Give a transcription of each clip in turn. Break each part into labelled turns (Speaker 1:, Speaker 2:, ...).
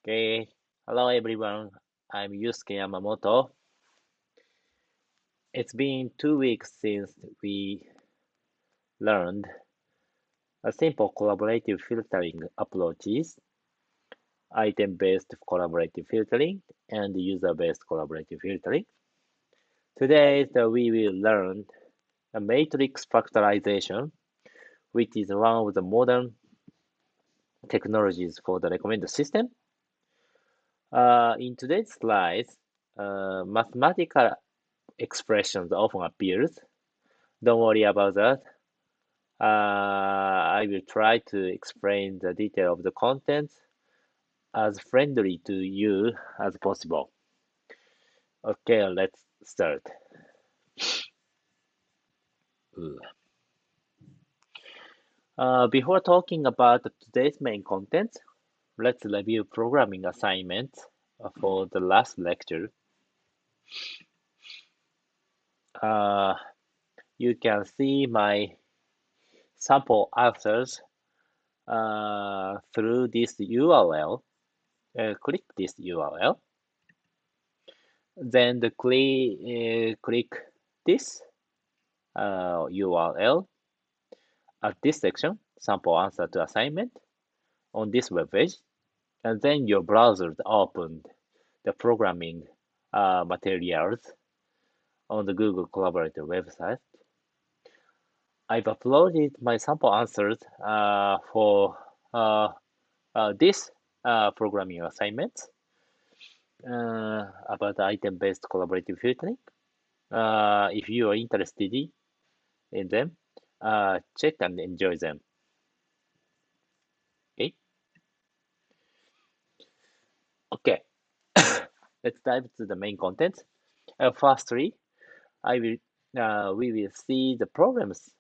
Speaker 1: Okay, hello everyone. I'm Yusuke Yamamoto. It's been 2 weeks since we learned a simple collaborative filtering approaches, item-based collaborative filtering, and user-based collaborative filtering. Today, we will learn a matrix factorization, which is one of the modern technologies for the recommender system. In today's slides, mathematical expressions often appears. Don't worry about that. I will try to explain the detail of the content as friendly to you as possible. Okay, let's start. Before talking about today's main content, let's review programming assignments for the last lecture. Uh, you can see my sample answers through this URL. Click this URL. Then click this URL at this section, sample answer to assignment, on this web page, and then your browser opened the programming materials on the Google Collaborator website. I've uploaded my sample answers for this programming assignment about item-based collaborative filtering. If you are interested in them, check and enjoy them. Okay, let's dive to the main content. Firstly, we will see the problems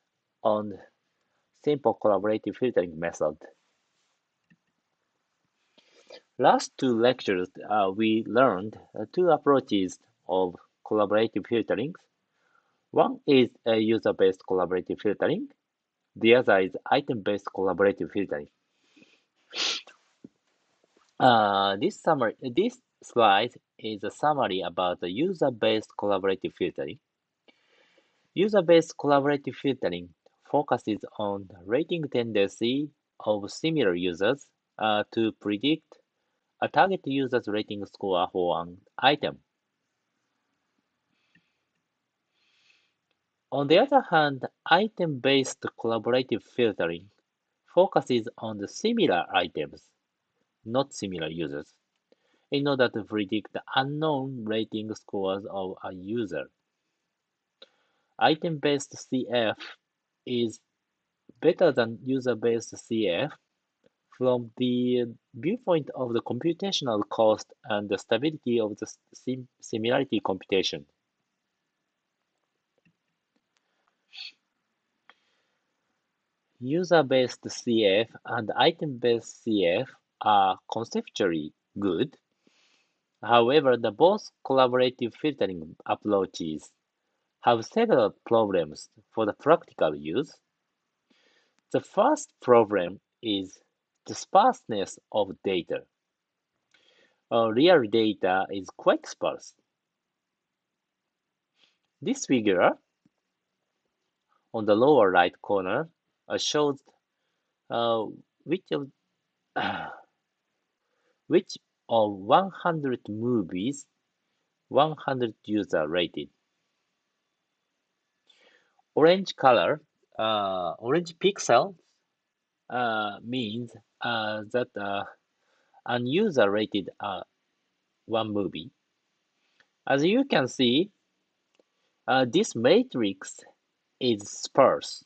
Speaker 1: on simple collaborative filtering method. Last two lectures, we learned two approaches of collaborative filtering. One is user-based collaborative filtering. The other is item-based collaborative filtering. This slide is a summary about the user-based collaborative filtering. User-based collaborative filtering focuses on rating tendency of similar users to predict a target user's rating score for an item. On the other hand, item-based collaborative filtering focuses on the similar items, not similar users, in order to predict the unknown rating scores of a user. Item-based CF is better than user-based CF from the viewpoint of the computational cost and the stability of the similarity computation. User-based CF and item-based CF are conceptually good. However, the both collaborative filtering approaches have several problems for the practical use. The first problem is the sparseness of data. Real data is quite sparse. This figure on the lower right corner shows uh, which of which of 100 movies 100 user rated. Orange color, orange pixel means that an user rated one movie. As you can see, this matrix is sparse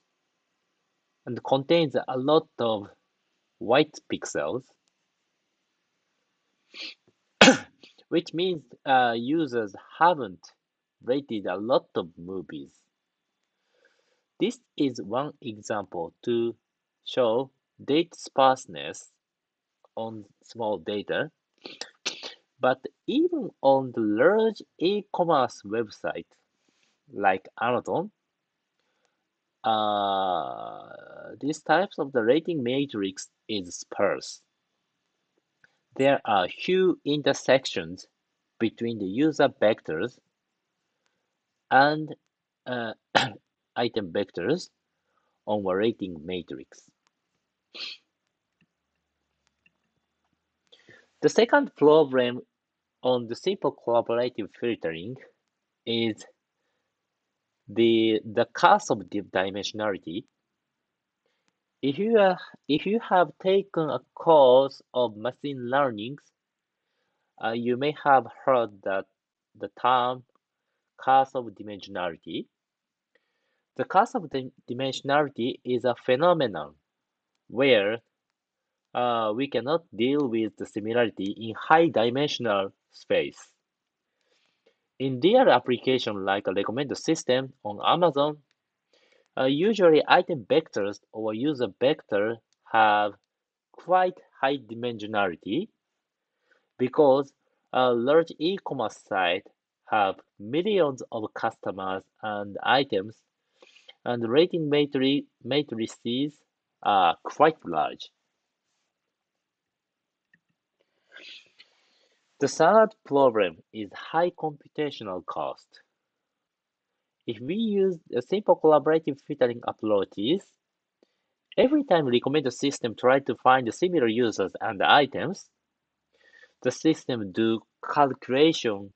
Speaker 1: and contains a lot of white pixels, which means users haven't rated a lot of movies. This is one example to show data sparseness on small data, but even on the large e-commerce website like Amazon, these types of the rating matrix is sparse. There are few intersections between the user vectors and uh, item vectors on a rating matrix. The second problem on the simple collaborative filtering is the cost of dimensionality. If you are, if you have taken a course of machine learning, you may have heard that the term cost of dimensionality. The cost of dimensionality is a phenomenon where we cannot deal with the similarity in high dimensional space. In their application like a recommender system on Amazon, usually item vectors or user vector have quite high dimensionality because a large e-commerce site have millions of customers and items, and rating matrices are quite large. The third problem is high computational cost. If we use a simple collaborative filtering approaches, every time recommender system try to find similar users and items, the system do calculation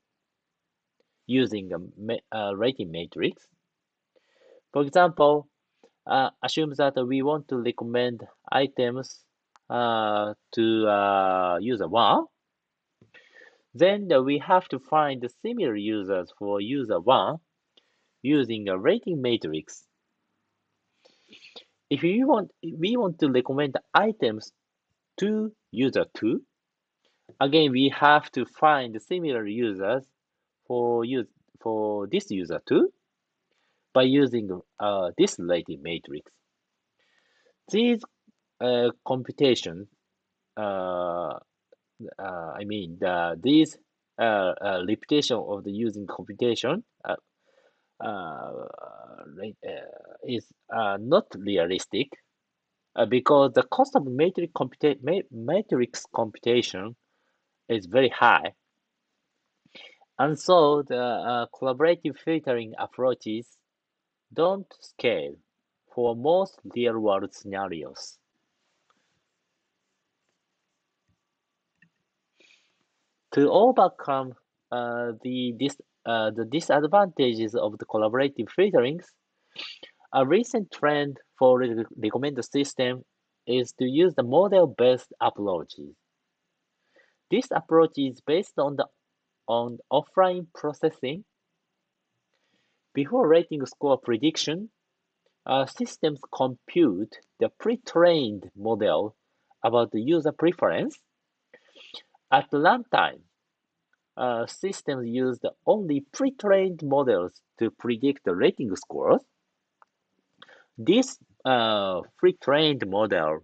Speaker 1: using a rating matrix. For example, assume that we want to recommend items to user one. Then we have to find the similar users for user one using a rating matrix. If we want to recommend items to user two, again we have to find similar users for use for this user too by using this rating matrix. These computations, uh, these repetition of the using computation uh, is not realistic because the cost of matrix computation is very high, and so the collaborative filtering approaches don't scale for most real-world scenarios. To overcome the disadvantages of the collaborative filterings, a recent trend for recommender system is to use the model-based approaches. This approach is based on offline processing. Before rating score prediction, systems compute the pre-trained model about the user preference. At runtime, systems use only pre-trained models to predict the rating scores. This pre-trained model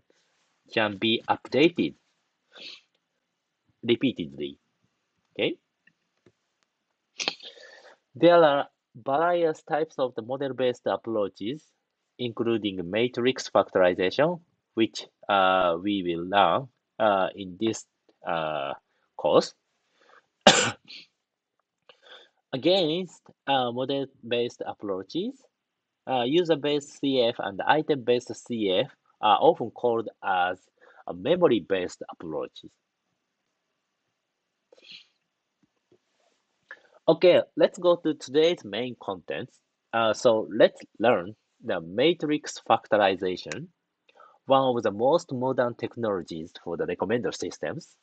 Speaker 1: can be updated repeatedly. Okay, there are various types of the model-based approaches, including matrix factorization, which we will learn in this uh, course. Against model-based approaches, user-based CF and item-based CF are often called as memory-based approaches. Okay, let's go to today's main contents. So let's learn the matrix factorization, one of the most modern technologies for the recommender systems.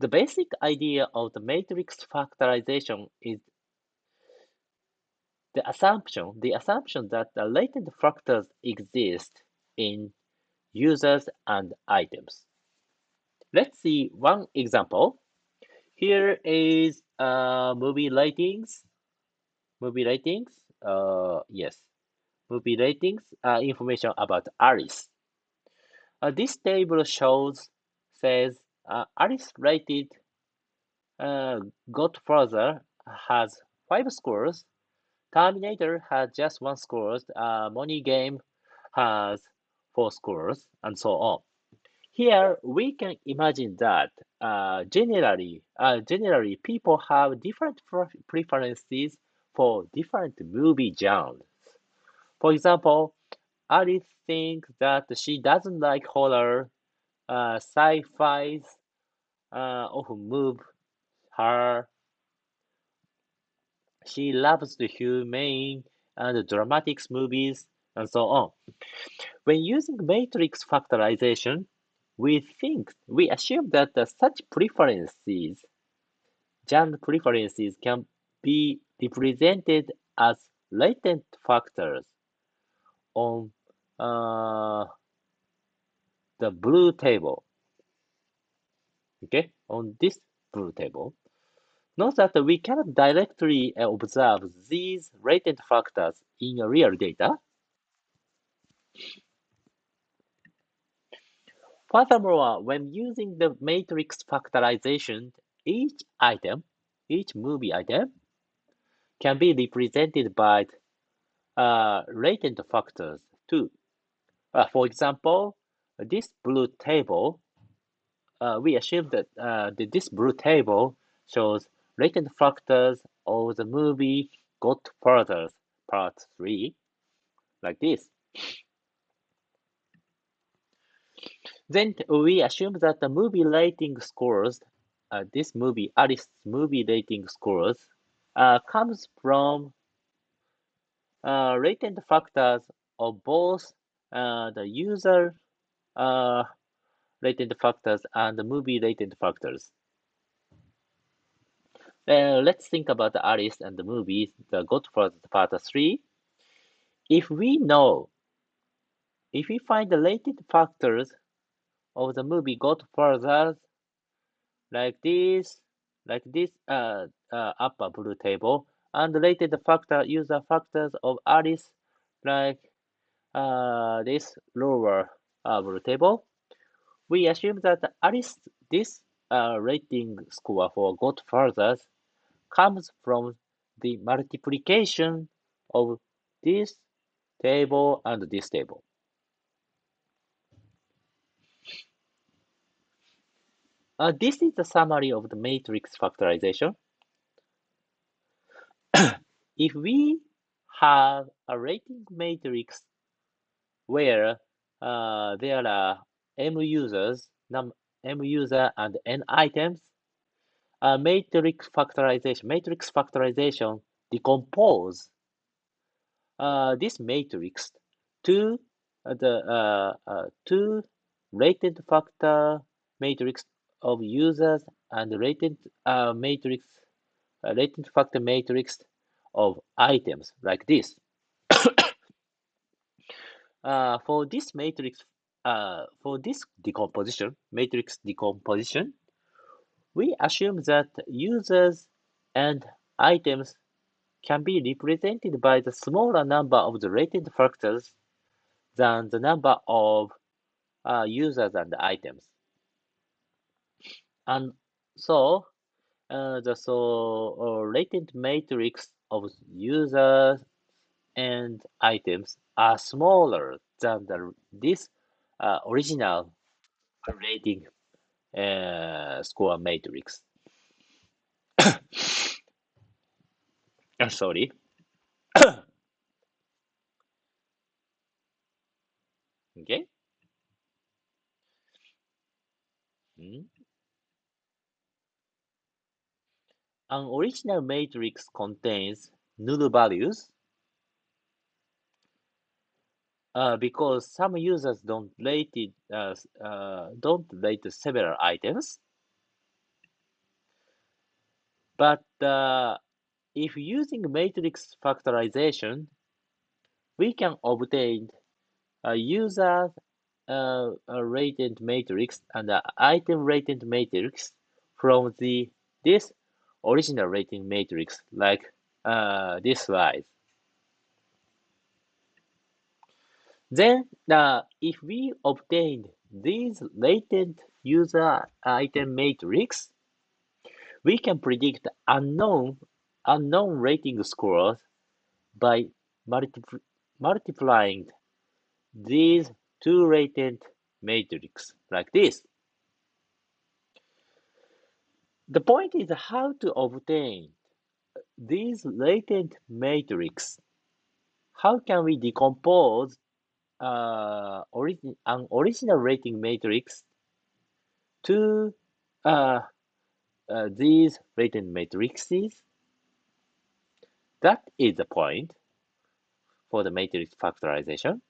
Speaker 1: The basic idea of the matrix factorization is the assumption that the latent factors exist in users and items. Let's see one example. Here is movie ratings. Movie ratings. Yes, movie ratings. Information about Alice. This table says Alice rated Godfather has 5 scores. Terminator has just 1 score. Money Game has 4 scores, and so on. Here we can imagine that generally people have different preferences for different movie genres. For example, Alice thinks that she doesn't like horror, sci-fi often move her. She loves the humane and dramatic movies and so on. When using matrix factorization, we assume that such preferences, genre preferences, can be represented as latent factors on uh, the blue table. Okay, on this blue table. Note that we cannot directly observe these latent factors in real data. Furthermore, when using the matrix factorization, each item, each movie item, can be represented by latent factors too. For example, this blue table, we assume that this blue table shows latent factors of the movie Godfather Part 3, like this. Then we assume that the movie rating scores, this movie, Alice's movie rating scores, comes from latent factors of both the user uh, latent factors and the movie latent factors. Let's think about Alice and the movie The Godfather Part 3. If we know, if we find the latent factors of the movie Godfather like this, upper blue table, and related factor user factors of Alice like this lower blue table, we assume that Alice this rating score for Godfathers comes from the multiplication of this table and this table. This is the summary of the matrix factorization. If we have a rating matrix where there are m users, m user and n items, matrix factorization decompose this matrix to two latent factor matrix of users and latent factor matrix of items like this. For this matrix, for this matrix decomposition, we assume that users and items can be represented by the smaller number of the latent factors than the number of users and items. And so, latent matrix of users and items are smaller than this original rating score matrix. Sorry. Okay. Mm. An original matrix contains null values because some users don't rate several items. But if using matrix factorization, we can obtain a user rated matrix and an item rated matrix from this original rating matrix, like this slide. Then, if we obtain these latent user item matrix, we can predict unknown rating scores by multiplying these two latent matrix like this. The point is how to obtain these latent matrix. How can we decompose an original rating matrix to uh, these latent matrices? That is the point for the matrix factorization.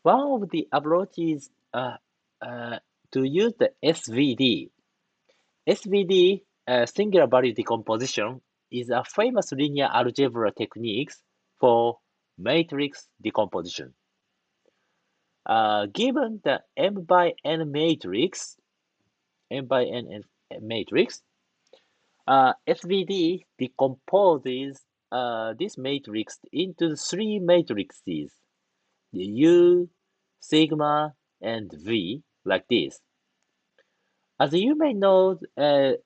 Speaker 1: One of the approaches uh, to use the SVD. SVD, singular value decomposition, is a famous linear algebra technique for matrix decomposition. Given the m by n matrix, matrix, SVD decomposes this matrix into three matrices: U, sigma, and V, like this. As you may know, the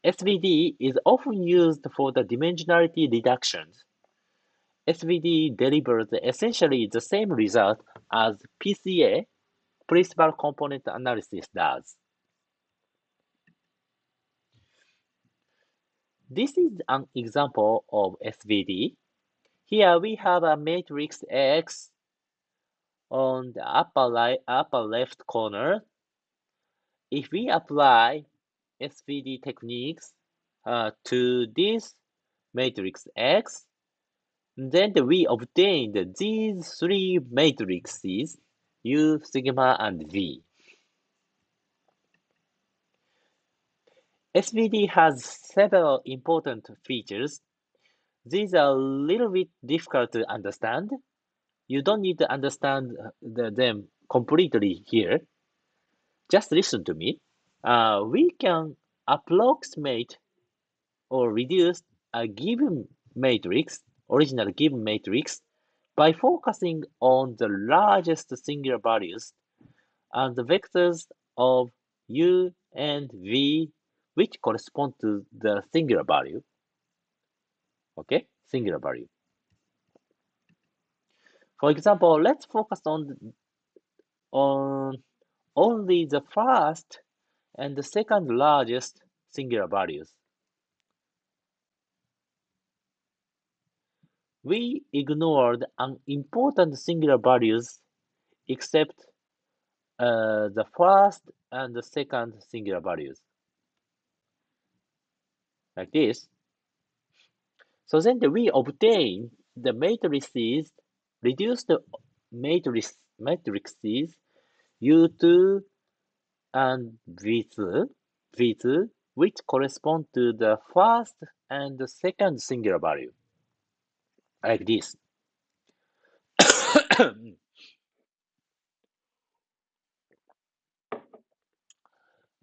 Speaker 1: SVD is often used for the dimensionality reductions. SVD delivers essentially the same result as PCA, principal component analysis, does. This is an example of SVD. Here we have a matrix X on the upper left corner. If we apply SVD techniques to this matrix X, then we obtained these three matrices, U, sigma, and V. SVD has several important features. These are a little bit difficult to understand. You don't need to understand them completely here. Just listen to me. We can approximate or reduce a given matrix, original given matrix, by focusing on the largest singular values and the vectors of u and v, which correspond to the singular value. Okay, singular value. For example, let's focus on only the first and the second largest singular values. We ignored unimportant singular values except the first and the second singular values, like this. So then we obtain the matrices, reduced matrices U2 and V2, which correspond to the first and the second singular value, like this.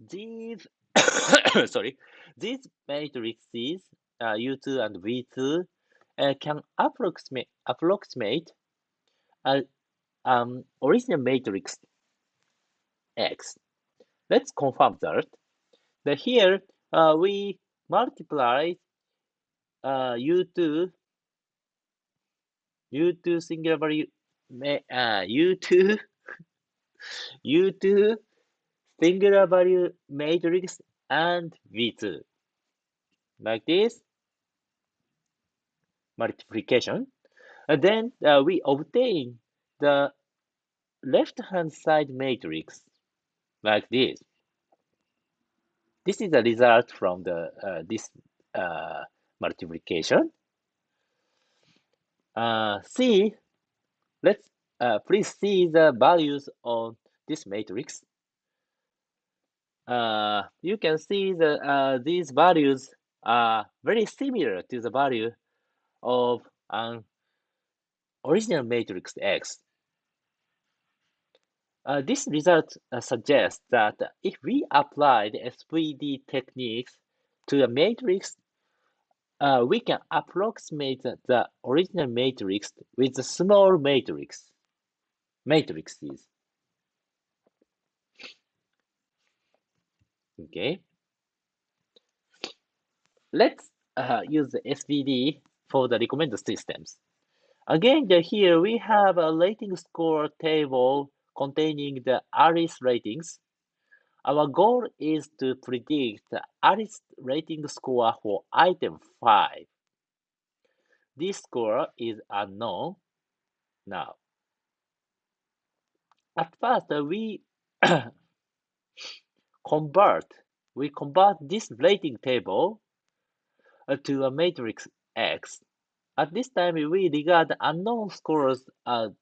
Speaker 1: These, sorry, these matrices, U2 and V2, can approximate an original matrix X. Let's confirm that. Here we multiply U2 singular value U2 U2 singular value matrix and V2, like this multiplication. And then we obtain the left hand side matrix like this. This is the result from this multiplication. See, let's please see the values on this matrix. You can see that these values are very similar to the value of an original matrix X. This result suggests that if we apply the SVD techniques to the matrix, we can approximate the original matrix with the small matrices. Okay, let's use the SVD for the recommended systems. Again, here we have a rating score table containing the Alice ratings. Our goal is to predict the Alice rating score for item 5. This score is unknown now. At first, convert we convert this rating table to a matrix X. At this time, we regard unknown scores as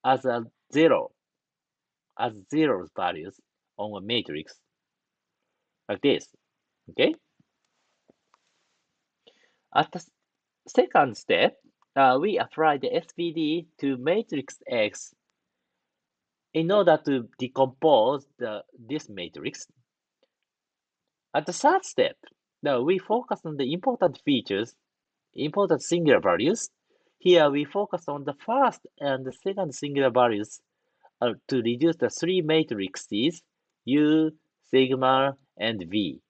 Speaker 1: a zero, as zero values on a matrix, like this. Okay. At the second step, we apply the SVD to matrix X in order to decompose this matrix. At the third step, now we focus on the important features, important singular values. Here we focus on the first and the second singular values to reduce the three matrices U, sigma, and V.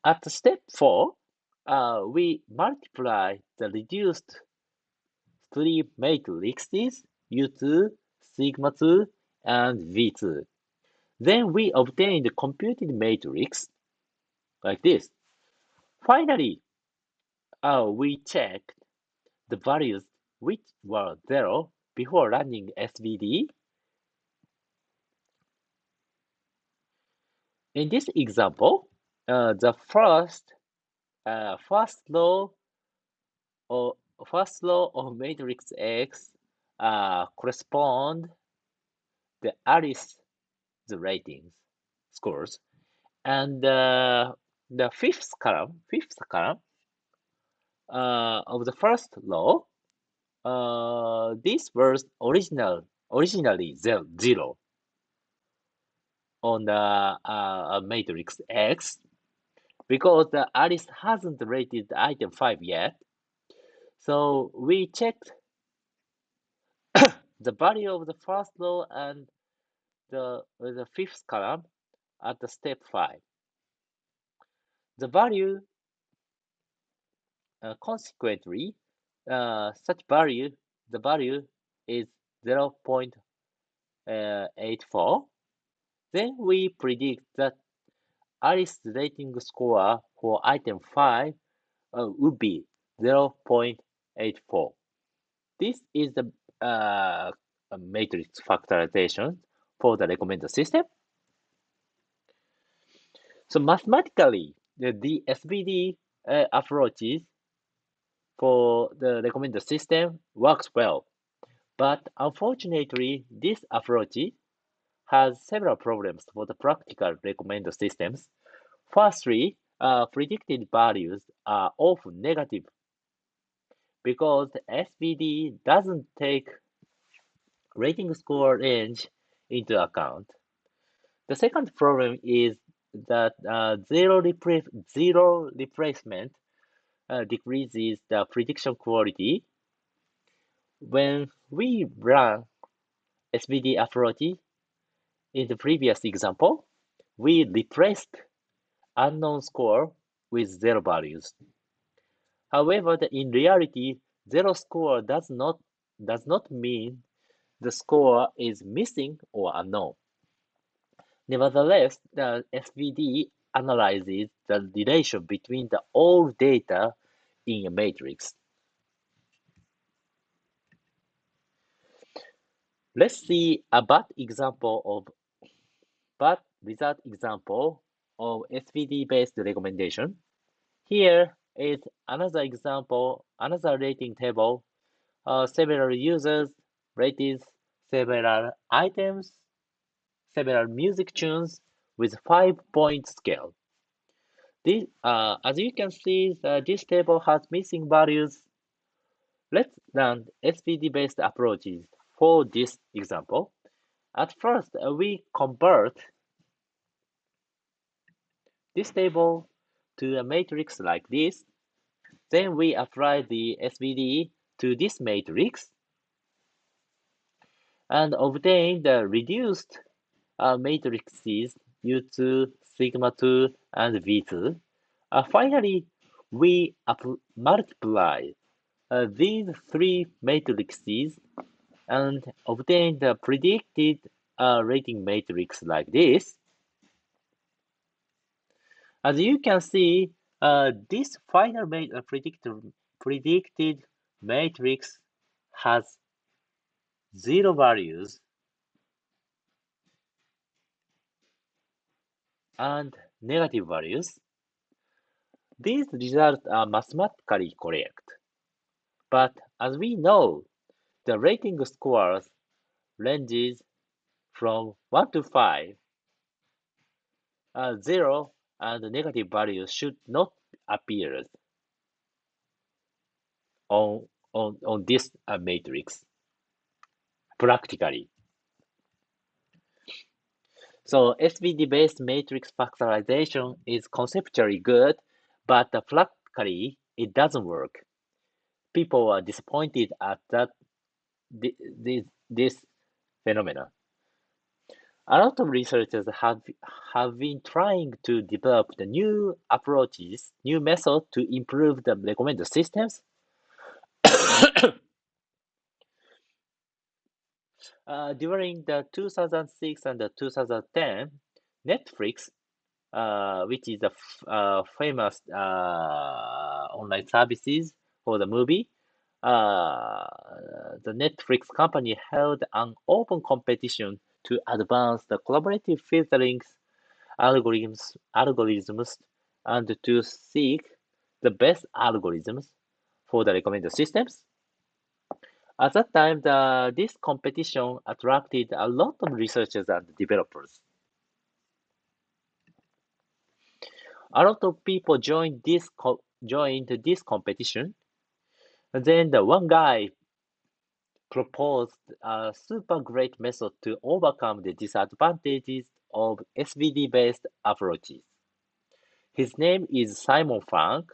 Speaker 1: At step 4, we multiply the reduced three matrices U2, sigma 2, and V2. Then we obtain the computed matrix like this. Finally, we check the values which were 0 before running SVD. In this example, the first row or first row of matrix X correspond the Alice ratings scores, and the fifth column of the first row, this was originally zero on the matrix X because the Alice hasn't rated item 5 yet. So we checked the value of the first row and the fifth column at the step 5. The value, consequently, the value is 0.84. Then we predict that Alice's rating score for item 5 would be 0.84. This is the matrix factorization for the recommender system. So mathematically, the SVD approaches for the recommender system works well, but unfortunately, this approach has several problems for the practical recommender systems. Firstly, predicted values are often negative because the SVD doesn't take rating score range into account. The second problem is that zero replacement decreases the prediction quality. When we ran SVD approach in the previous example, we replaced unknown score with zero values. However, in reality, zero score does not mean the score is missing or unknown. Nevertheless, the SVD analyzes the relation between the all data in a matrix. Let's see a bad result example of SVD-based recommendation. Here is another example, another rating table. Several users rated several items, several music tunes with 5-point scale. As you can see, this table has missing values. Let's run SVD-based approaches for this example. At first, we convert this table to a matrix like this. Then we apply the SVD to this matrix and obtain the reduced matrices U2, sigma 2, and V2. Finally, we multiply these three matrices and obtain the predicted rating matrix like this. As you can see, this final predicted matrix has zero values and negative values. These results are mathematically correct, but as we know, the rating scores ranges from 1 to 5. 0 and negative values should not appear on this matrix practically. So SVD-based matrix factorization is conceptually good, but practically it doesn't work. People are disappointed at this phenomenon. A lot of researchers have been trying to develop the new approaches, new methods to improve the recommender systems. During the 2006 and the 2010, Netflix, which is a famous online services for the movie, uh, the Netflix company held an open competition to advance the collaborative filtering algorithms and to seek the best algorithms for the recommender systems. At that time, this competition attracted a lot of researchers and developers. A lot of people joined this competition. And then the one guy proposed a super great method to overcome the disadvantages of SVD-based approaches. His name is Simon Frank.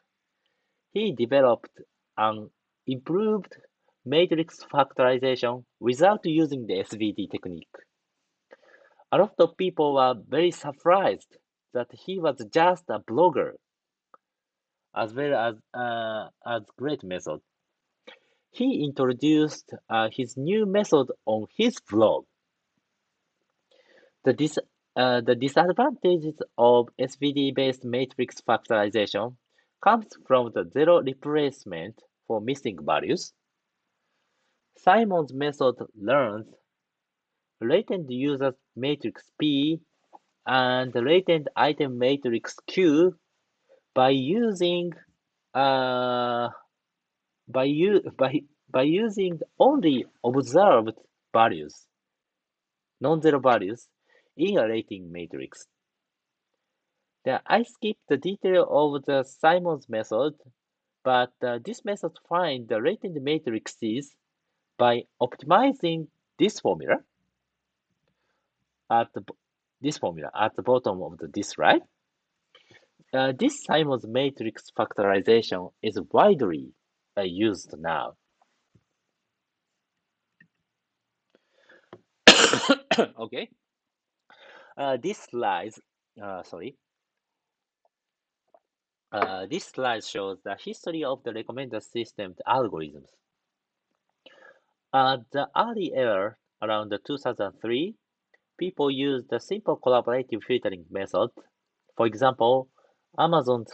Speaker 1: He developed an improved matrix factorization without using the SVD technique. A lot of people were very surprised that he was just a blogger as well as great method. He introduced his new method on his blog. The, dis- the disadvantages of SVD-based matrix factorization comes from the zero replacement for missing values. Simon's method learns latent user matrix P and latent item matrix Q by using uh, by using only observed values, non-zero values, in a rating matrix. I skipped the detail of the Simon's method, but this method finds the latent matrices by optimizing this formula at the this formula at the bottom of this slide. This Simon's matrix factorization is widely used now. Okay. This slide, sorry, this slide shows the history of the recommender system algorithms. At the early era, around 2003, people used the simple collaborative filtering method. For example, Amazon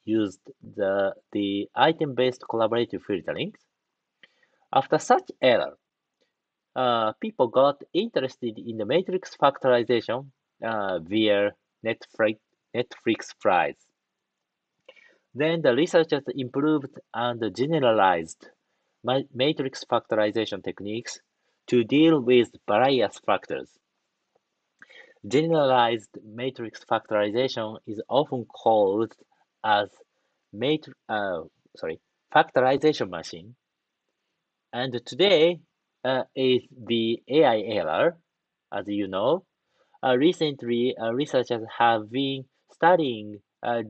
Speaker 1: used the item-based collaborative filtering. After such era, people got interested in the matrix factorization via Netflix fries. Then the researchers improved and generalized matrix factorization techniques to deal with various factors. Generalized matrix factorization is often called as matri- uh, factorization machine, and today is the AI era, as you know. Recently, researchers have been studying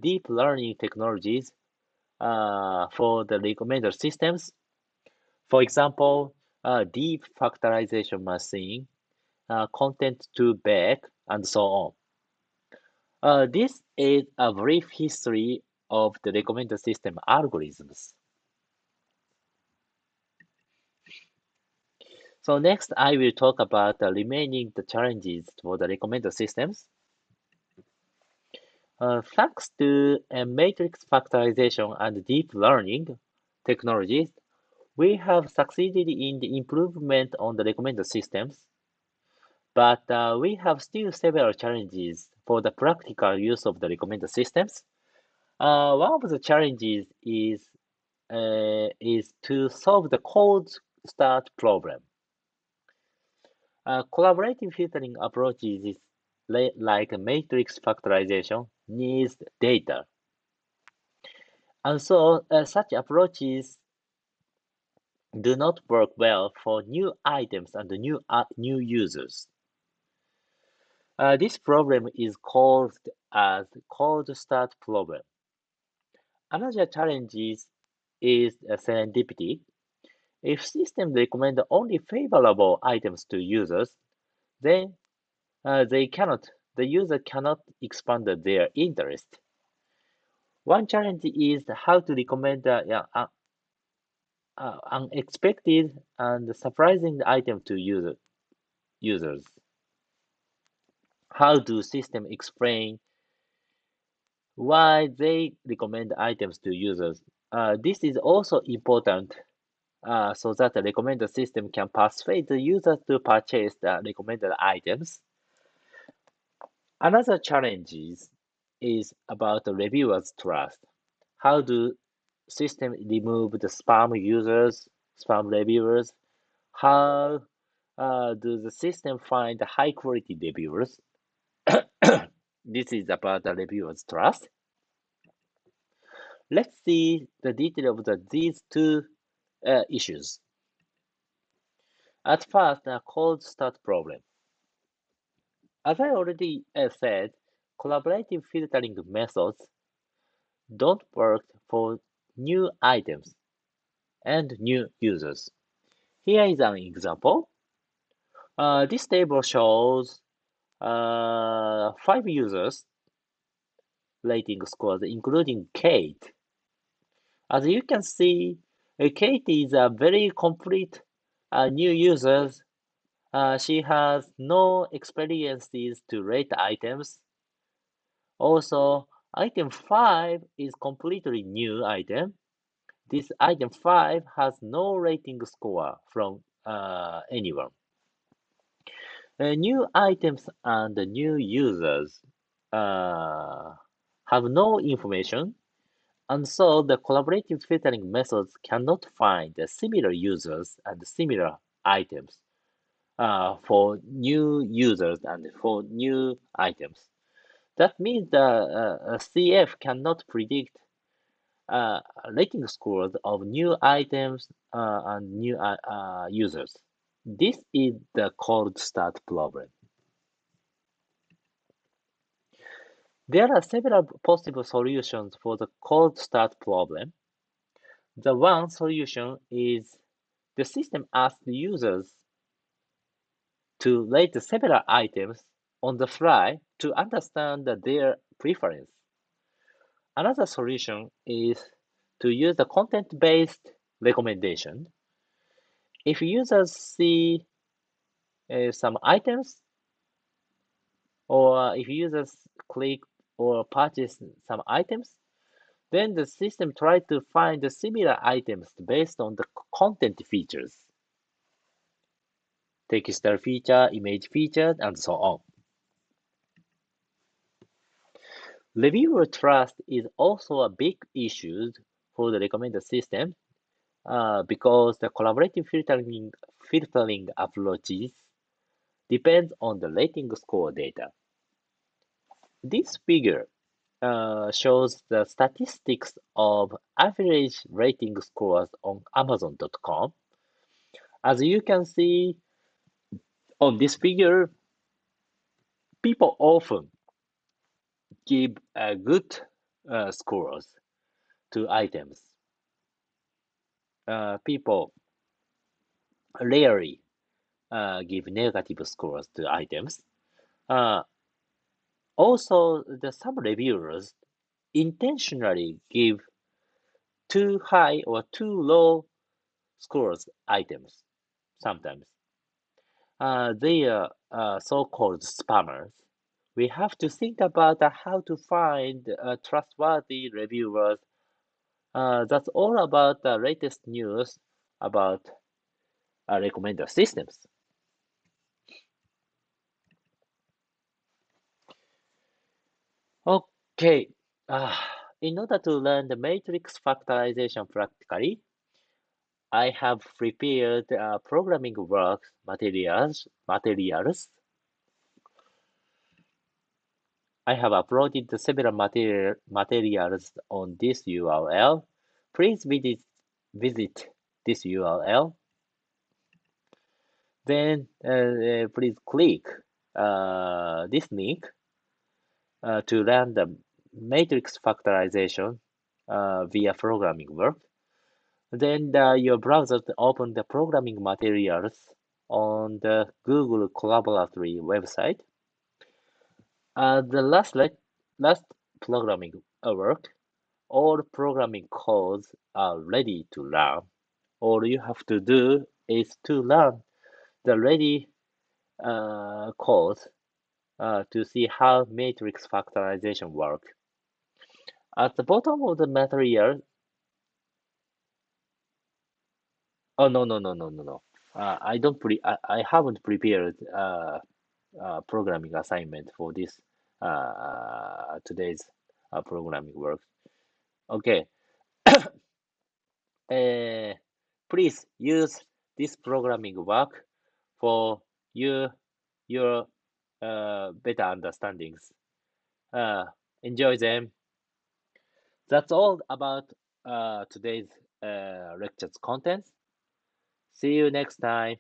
Speaker 1: deep learning technologies for the recommender systems. For example, deep factorization machine, content to back, and so on. This is a brief history of the recommender system algorithms. So next, I will talk about the remaining the challenges for the recommender systems. Thanks to matrix factorization and deep learning technologies, we have succeeded in the improvement on the recommender systems, but we have still several challenges for the practical use of the recommender systems. One of the challenges is to solve the cold start problem. Collaborative filtering approaches is like matrix factorization needs data. And so such approaches do not work well for new items and new users. This problem is called as cold start problem. Another challenge is serendipity. If systems recommend only favorable items to users, then they cannot the user cannot expand their interest. One challenge is how to recommend unexpected and surprising item to users. How do systems explain why they recommend items to users? This is also important so that the recommender system can persuade the user to purchase the recommended items. Another challenge is about the reviewer's trust. How do systems remove the spam reviewers? How do the system find the high quality reviewers? This is about the reviewer's trust. Let's see the detail of these two issues. At first, a cold start problem. As I already said, collaborative filtering methods don't work for new items and new users. Here is an example. This table shows 5 users rating scores, including Kate. As you can see, Kate is a very complete new user. She has no experiences to rate items. Also, item 5 is completely new item. This item 5 has no rating score from anyone. New items and new users uh, have no information, and so the collaborative filtering methods cannot find the similar users and similar items for new users and for new items. That means the CF cannot predict uh, rating scores of new items and new users. This is the cold start problem. There are several possible solutions for the cold start problem. The one solution is the system asks the users to rate several items on the fly to understand their preference. Another solution is to use the content-based recommendation. If users see some items, or if users click or purchase some items, then the system tries to find the similar items based on the content features, textual feature, image features, and so on. Reviewer trust is also a big issue for the recommender system because the collaborative filtering approaches depends on the rating score data. This figure shows the statistics of average rating scores on Amazon.com. As you can see on this figure, people often give good scores to items. People rarely give negative scores to items. Uh, Also, some reviewers intentionally give too high or too low scores items sometimes. They are so-called spammers. We have to think about how to find trustworthy reviewers. That's all about the latest news about recommender systems. Okay, uh, in order to learn the matrix factorization practically, I have prepared programming work materials. I have uploaded several materials on this URL. Please visit this URL. Then please click this link to learn the matrix factorization via programming work. Then your browser open the programming materials on the Google Collaboratory website. The last programming work, all programming codes are ready to run. All you have to do is to run the ready codes to see how matrix factorization works. At the bottom of the material, oh no. I don't I haven't prepared programming assignment for this today's programming work. Okay, uh, please use this programming work for you your better understandings. Uh, Enjoy them. That's all about today's lecture's contents. See you next time.